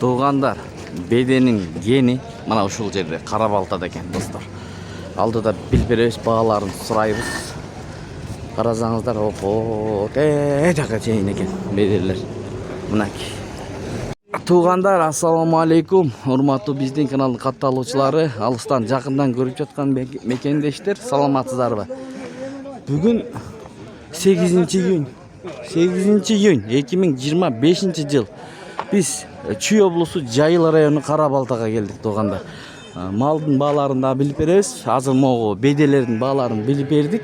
Doğanlar bedenin geni mana ушул жерде Карабалтада экен достор. Алдыда билберебиз бааларын сурайбыз. Карасаңыздар, опо, жака чейин экен бедерлер. Мынакей. Туғандар, ассаламу алейкум. Урматтуу биздин каналдын катталуучулары, алыстан жакындан көрүп жаткан мекендештер, саламатсыздарбы? Бүгүн 8-июнь 2025 жыл. Биз Чүй облусу Жайыл району Карабалтага келдик Туғанда. Малдын бааларын да билип беребиз. Азыр могу беделердин бааларын билип бердик.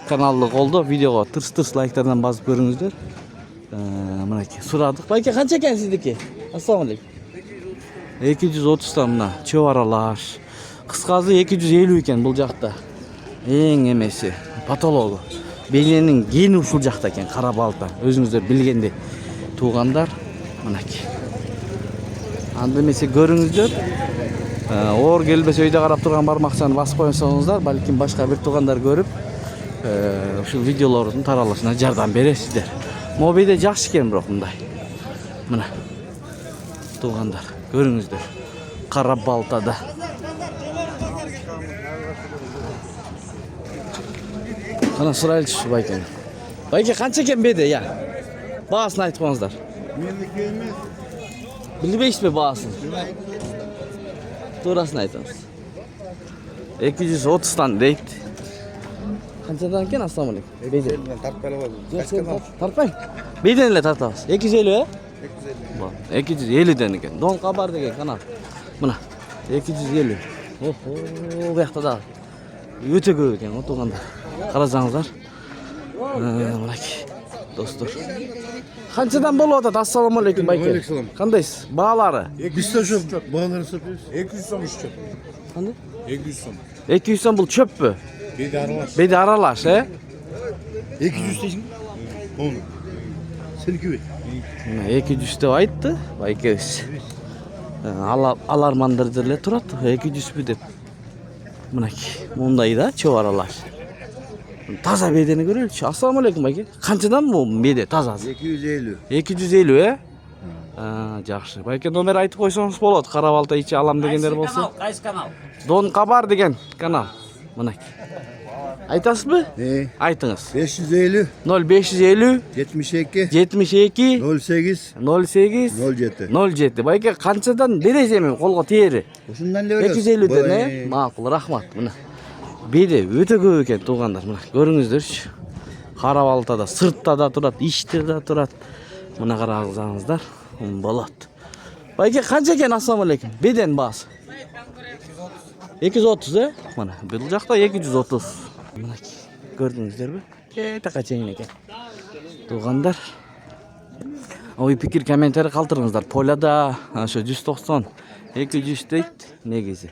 Каналды колдо, видеого тырс-тырс лайктардан басып көрүңүздөр. Мынакей сурадык. Байке канча экен сиздики? Ассаламу алейкум. 230 мына чөбаралар. Кыскасы 250 экен бул жакта. Эң эмеси патологу. Беденин гени ушул жакта экен, Карабалта. Өзүңүздөр билгендей. Туғандар, мынакей. Анда эмесе көрүңүздөр. Оор келбесе өйдө карап турган бармакчаны басып койсоңуздар, балким башка бир тугандар көрүп, ушул видеолордун таралышына жардам бересиздер. Мобиде жакшы экен бирок мындай. Мына тугандар, көрүңүздөр. Карабалтада. Кана сурайлычы байке. Байке канча экен беде, я? Баасын айтып коңуздар. Меники эмес. Билбейсизби баасын? Туурасын айтыңыз. 230 дейт. Канчадан экен, ассаламу алейкум? Беден тартпай алабыз. Тартпайм. Беден эле тартабыз. 250 250ден экен. Дон кабар деген канал. Мына 250. Охо, буякта да өтө көп экен, отурганда. Карасаңыздар. Мынакей достор. Канчадан болуп атат? Ассаламу алейкум байке. Кандайсыз? Баалары? 200 сом баалары сатабыз. 200 сом чөп. Кандай? 200 сом. 200 сом бул чөппү? Беди аралаш. Беди аралаш, 200 дейсиң? Оны. Сеники бе? 200 деп айтты байкебиз. Алармандырды эле турат, 200 деп. Мынакей, мындай да чөбаралар. Таза бедени көрөлүчү. Ассаламу алейкум байке. Канчадан бул беде таза? 250. 250, жакшы. Байке номер айтып койсоңуз болот. Карабалта ичи алам дегендер болсо. Кайсы канал? Дон Кабар деген канал. Мынакей. Айтасызбы? Айтыңыз. 550 0550 72 72 08 08 07. 07. Байке канчадан бересиз эми колго тээри? Ушундан эле беребиз. 250ден, макул, рахмат. Мына. Беде өтө көп экен тугандар. Мына көрүңүздөрчү. Карабалтада, сыртта да турат, ичте да турат. Мына карасаңыздар, болот. Байке канча экен, ассаламу алейкум? Беден баасы? 230, Мына бул жакта 230. Мына көрдүңүздөрбү? Така чейин экен. Тугандар. Ой пикир комментарий калтырыңыздар. Поляда ошо 190, 200 дейт негизи.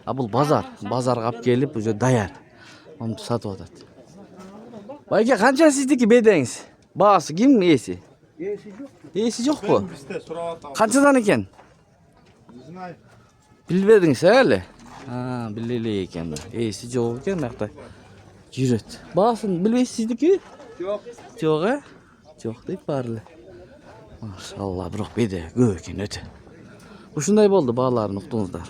А бул базарга алып келип уже даяр. Onu сатып атат. Байке канча сиздики бедеңиз? Баасы ким ээси? Ээси жок. Ээси жокпу? Бизде сурап атабыз. Канчадан экен? Знай. Билбедиңиз эле? Билели экен. Ээси жок экен, мынакта жүрөт. Баасын билбейсиз сиздики? Жок. Жок, Жок дейт баары эле. Машалла, бирок беде көп экен өтө. Ушундай болду бааларын уктуңуздар.